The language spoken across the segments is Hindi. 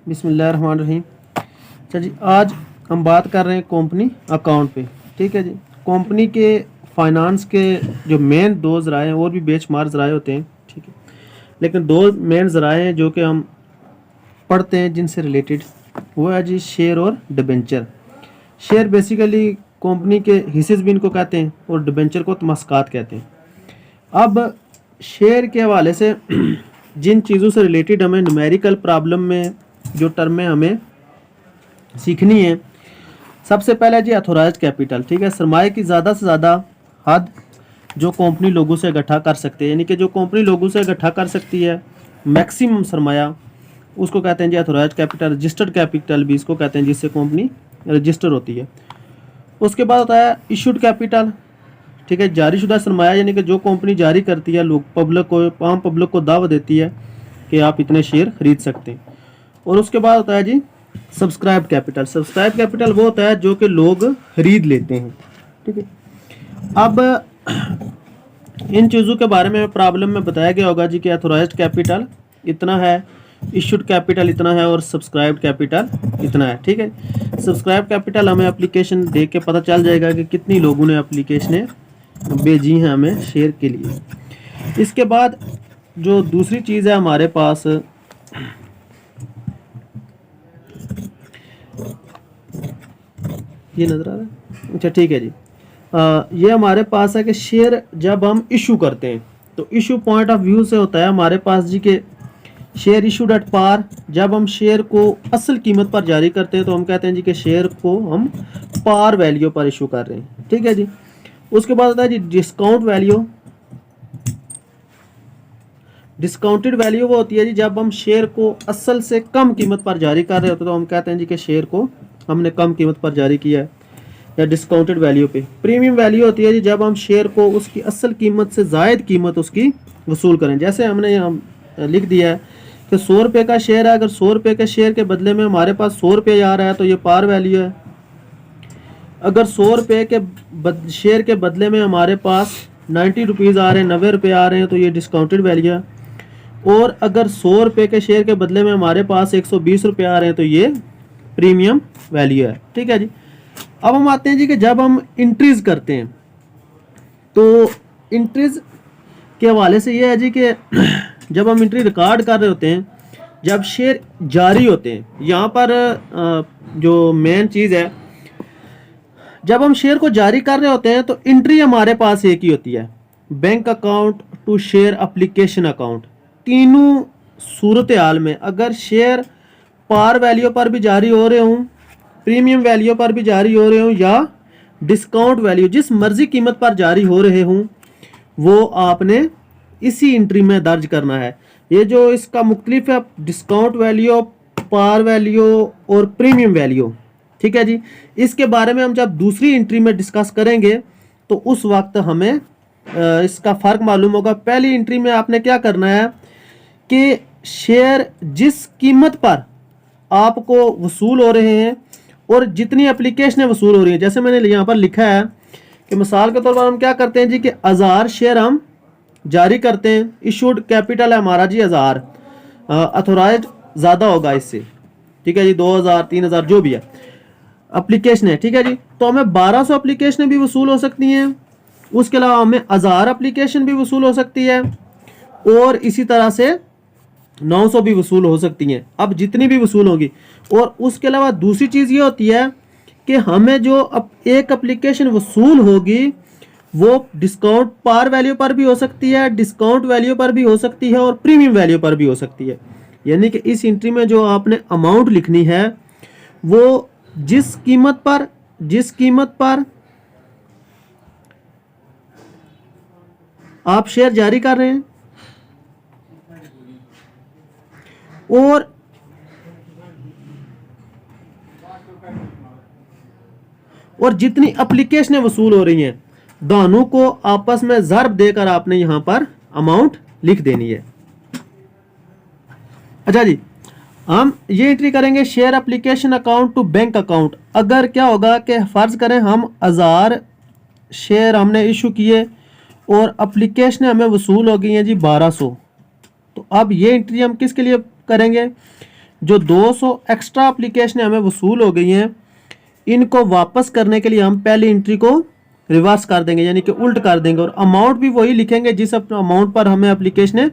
बिस्मिल्लाहिर्रहमानिर्रहीम। अच्छा जी, आज हम बात कर रहे हैं कंपनी अकाउंट पे। ठीक है जी। कंपनी के फाइनेंस के जो मेन दो ज़राए हैं और भी बेशुमार ज़राए होते हैं, ठीक है, लेकिन दो मेन ज़राए हैं जो कि हम पढ़ते हैं जिनसे रिलेटेड, वो है जी शेयर और डिबेंचर। शेयर बेसिकली कंपनी के हिस्से भी इनको कहते हैं और डिबेंचर को तमस्कात कहते हैं। अब शेयर के हवाले से जिन चीज़ों से रिलेटेड हमें न्यूमेरिकल प्रॉब्लम में जो टर्में हमें सीखनी है, सबसे पहले जी अथोराइज्ड कैपिटल। ठीक है, सरमाए की ज़्यादा से ज़्यादा हद जो कंपनी लोगों से इकट्ठा कर सकते हैं, यानी कि जो कंपनी लोगों से इकट्ठा कर सकती है मैक्सिमम सरमाया, उसको कहते हैं जी अथोराइज्ड कैपिटल। रजिस्टर्ड कैपिटल भी इसको कहते हैं, जिससे कंपनी रजिस्टर होती है। उसके बाद होता है इशूड कैपिटल। ठीक है, जारी शुदा सरमाया, यानी कि जो कंपनी जारी करती है, लोग पब्लिक को, आम पब्लिक को दावा देती है कि आप इतने शेयर खरीद सकते हैं। और उसके बाद होता है जी सब्सक्राइब कैपिटल। सब्सक्राइब कैपिटल वो होता है जो कि लोग खरीद लेते हैं। ठीक है, अब इन चीज़ों के बारे में प्रॉब्लम में बताया गया होगा जी कि अथोराइज्ड कैपिटल इतना है, इशूड कैपिटल इतना है और सब्सक्राइब कैपिटल इतना है। ठीक है, सब्सक्राइब कैपिटल हमें एप्लीकेशन देख के पता चल जाएगा कि कितनी लोगों ने एप्लीकेशनें भेजी हैं हमें शेयर के लिए। इसके बाद जो दूसरी चीज़ है हमारे पास, ये नज़र आ रहा है, अच्छा ठीक है जी, ये हमारे पास है कि शेयर जब हम इशू करते हैं तो इशू पॉइंट ऑफ व्यू से होता है हमारे पास जी के शेयर इशूड एट पार। जब हम शेयर को असल कीमत पर जारी करते हैं तो हम कहते हैं जी कि शेयर को हम पार वैल्यू पर इशू कर रहे हैं। ठीक है जी। उसके बाद होता है जी डिस्काउंट वैल्यू। डिस्काउंटेड वैल्यू वो होती है जी जब हम शेयर को असल से कम कीमत पर जारी कर रहे होते हैं तो हम कहते हैं जी कि शेयर को हमने कम कीमत पर जारी किया है, या डिस्काउंटेड वैल्यू पे। प्रीमियम वैल्यू होती है जी जब हम शेयर को उसकी असल कीमत से ज़ायद कीमत उसकी वसूल करें। जैसे हमने यहाँ लिख दिया है कि 100 रुपये का शेयर है, अगर 100 रुपये के शेयर के बदले में हमारे पास 100 रुपये आ रहा है तो ये पार वैल्यू है। अगर 100 रुपये के शेयर के बदले में हमारे पास 90 रुपीज़ आ रहे हैं, 90 रुपये आ रहे हैं, तो ये डिस्काउंटेड वैल्यू है। और अगर 100 रुपये के शेयर के बदले में हमारे पास 120 रुपये आ रहे हैं तो ये प्रीमियम वैल्यू है। ठीक है जी। अब हम आते हैं जी कि जब हम इंट्रीज करते हैं तो इंट्रीज के हवाले से ये है जी कि जब हम इंट्री रिकॉर्ड कर रहे होते हैं, जब शेयर जारी होते हैं, यहाँ पर जो मेन चीज़ है, जब हम शेयर को जारी कर रहे होते हैं तो इंट्री हमारे पास एक ही होती है, bank account to share application account. तीनों सूरत हाल में अगर शेयर पार वैल्यू पर भी जारी हो रहे हों, प्रीमियम वैल्यू पर भी जारी हो रहे हों, या डिस्काउंट वैल्यू जिस मर्जी कीमत पर जारी हो रहे हों, वो आपने इसी एंट्री में दर्ज करना है। ये जो इसका मुख्तलिफ है, डिस्काउंट वैल्यू, पार वैल्यू और प्रीमियम वैल्यू। ठीक है जी। इसके बारे में हम जब दूसरी एंट्री में डिस्कस करेंगे तो उस वक्त हमें इसका फ़र्क मालूम होगा। पहली एंट्री में आपने क्या करना है कि शेयर जिस कीमत पर आपको वसूल हो रहे हैं और जितनी एप्लीकेशनें वसूल हो रही हैं, जैसे मैंने यहाँ पर लिखा है कि मिसाल के तौर पर हम क्या करते हैं जी कि 1000 शेयर हम जारी करते हैं। इशूड कैपिटल है हमारा जी 1000, अथोराइज्ड ज़्यादा होगा इससे। ठीक है जी, 2000 3000 जो भी है एप्लीकेशन है। ठीक है जी, तो हमें 1200 एप्लीकेशनें भी वसूल हो सकती हैं। उसके अलावा हमें 1000 एप्लीकेशन भी वसूल हो सकती है और इसी तरह से 900 भी वसूल हो सकती हैं। अब जितनी भी वसूल होगी। और उसके अलावा दूसरी चीज़ ये होती है कि हमें जो एक एप्लीकेशन वसूल होगी वो डिस्काउंट पार वैल्यू पर भी हो सकती है, डिस्काउंट वैल्यू पर भी हो सकती है और प्रीमियम वैल्यू पर भी हो सकती है। यानी कि इस एंट्री में जो आपने अमाउंट लिखनी है वो जिस कीमत पर आप शेयर जारी कर रहे हैं और जितनी एप्लीकेशनें वसूल हो रही हैं, दोनों को आपस में ज़र्ब देकर आपने यहां पर अमाउंट लिख देनी है। अच्छा जी, हम ये एंट्री करेंगे share application account to bank account. अगर क्या होगा कि फर्ज करें हम 1000 शेयर हमने इशू किए और एप्लीकेशन हमें वसूल हो गई हैं जी 1200, तो अब ये एंट्री हम किसके लिए करेंगे? जो 200 एक्स्ट्रा एप्लीकेशन हमें वसूल हो गई हैं, इनको वापस करने के लिए हम पहली एंट्री को रिवर्स कर देंगे, यानी कि उल्ट कर देंगे, और अमाउंट भी वही लिखेंगे जिस अमाउंट पर हमें एप्लीकेशन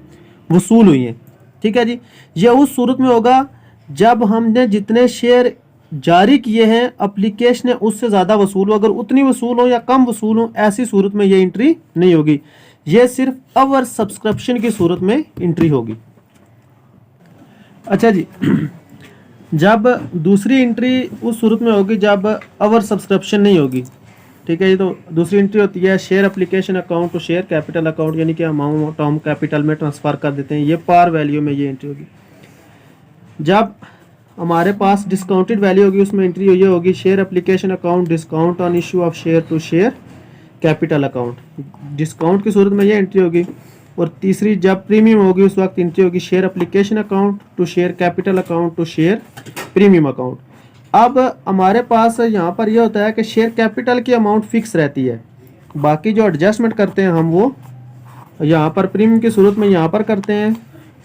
वसूल हुई हैं। ठीक है जी। ये उस सूरत में होगा जब हमने जितने शेयर जारी किए हैं एप्लीकेशन ने उससे ज़्यादा वसूल हो, अगर उतनी वसूल हो या कम वसूल हो, ऐसी सूरत में ये एंट्री नहीं होगी। ये सिर्फ ओवर सब्सक्रिप्शन की सूरत में एंट्री होगी। अच्छा जी, जब दूसरी एंट्री उस सूरत में होगी जब ओवर सब्सक्रिप्शन नहीं होगी। ठीक है जी। तो दूसरी एंट्री होती है share application account to share capital account, यानी कि अमाउंट हम कैपिटल में ट्रांसफ़र कर देते हैं। ये पार वैल्यू में ये एंट्री होगी। जब हमारे पास डिस्काउंटेड वैल्यू होगी उसमें एंट्री ये होगी share application account discount on issue of share to share capital account, discount की सूरत में ये एंट्री होगी। और तीसरी जब प्रीमियम होगी उस वक्त एंट्री होगी share application account to share capital account to share premium account. अब हमारे पास यहाँ पर यह होता है कि शेयर कैपिटल की अमाउंट फिक्स रहती है, बाकी जो एडजस्टमेंट करते हैं हम वो यहाँ पर प्रीमियम की सूरत में यहाँ पर करते हैं,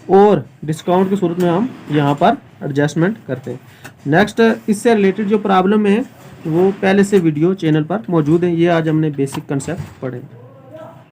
और डिस्काउंट की सूरत में हम यहाँ पर एडजस्टमेंट करते हैं। नेक्स्ट इससे रिलेटेड जो प्रॉब्लम है वो पहले से वीडियो चैनल पर मौजूद है। ये आज हमने बेसिक कंसेप्ट पढ़े।